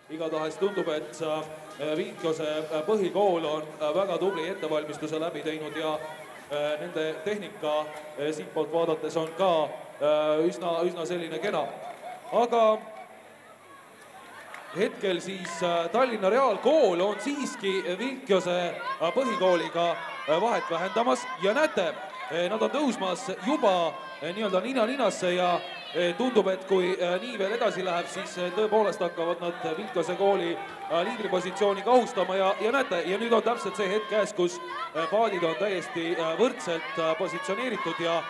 igatahes tundub, et Viikiose põhikool on väga tubli ettevalmistuse läbi teinud ja nende tehnika siitpoolt vaadates on ka üsna selline kena. Aga hetkel siis Tallinna Reaalkool on siiski Viikiose põhikooliga vahet vähendamas ja näete, nad on tõusmas juba nii-öelda nina-ninasse ja tundub, et kui nii veel edasi läheb, siis tõepoolest hakkavad nad Viikiose kooli liidripositsiooni kahustama ja näete, ja nüüd on täpselt see hetk käes, kus paadid on täiesti võrdselt positsioneeritud ja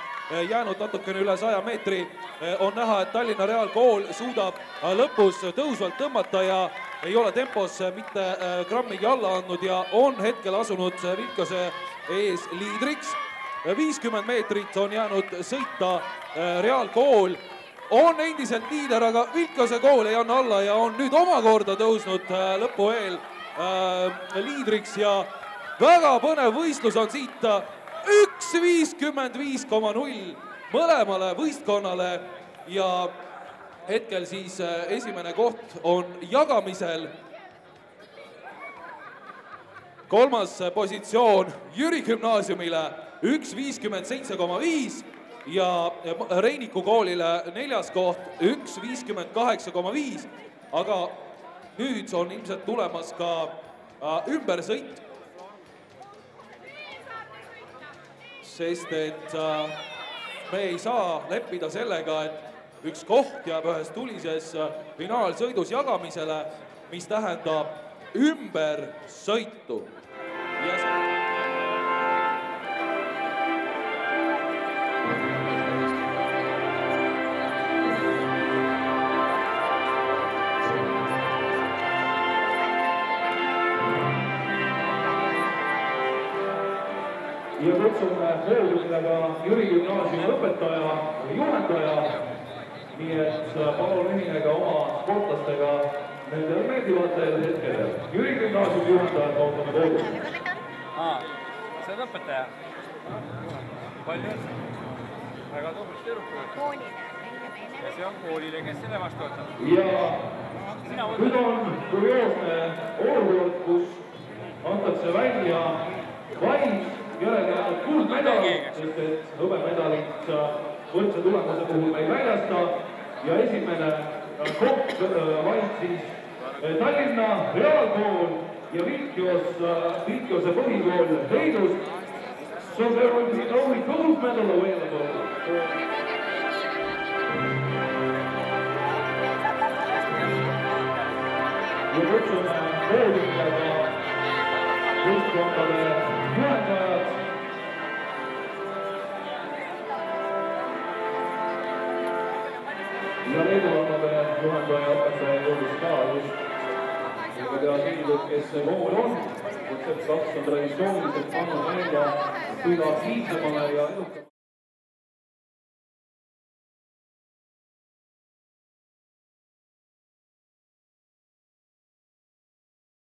jäänud natukene üle 100 meetri. On näha, et Tallinna Reaalkool suudab lõpus tõusvalt tõmmata ja ei ole tempos mitte grammigi alla andnud ja on hetkel asunud Viikiose ees liidriks. 50 meetrit on jäänud sõita, Reaalkool on endiselt liider, aga Viikiose kool ei anna alla ja on nüüd omakorda tõusnud lõpu eel liidriks ja väga põnev võistlus on siit 1.55,0 mõlemale võistkonnale ja hetkel siis esimene koht on jagamisel. Kolmas positsioon Jüri gümnaasiumile 1.57,5 ja Reiniku koolile neljas koht 1.58,5, aga nüüd on ilmselt tulemas ka ümbersõit, sest et me ei saa leppida sellega, et üks koht jääb ühes tulises finaalsõidus jagamisele, mis tähendab ümbersõitu. Ja kutsume poodiumile ka Jüri gümnaasiumi õpetaja, juhendaja, nii et palun ühinege oma sportlastega nendel meeldivatel hetkedel. Jüri gümnaasiumi juhendaja kaotame poodiumile. See on õpetaja. Palju on? Väga tublist tüdrukut. Koolile. Ja see on koolile, kes selle vastu võtab. Ja nüüd on kurioosne olukord, kus antakse välja vaid järele jäänud kuldmedal, sest et hõbemedalit võrdse tulemuse puhul me ei väljasta ja esimene koht vaid siis Tallinna Reaalkool ja Viikiose põhikool Leidust. So there will be only gold medal available. Ja kutsume poodiumile ka võistkondade juhendajad. Ja Leeduvaldade juhendaja õpetaja jõudis ka just ega tea kindlud, kes see kool on. Kutsept 2 on traditsiooniliselt pannud välja kõige aktiivsemale ja edukale.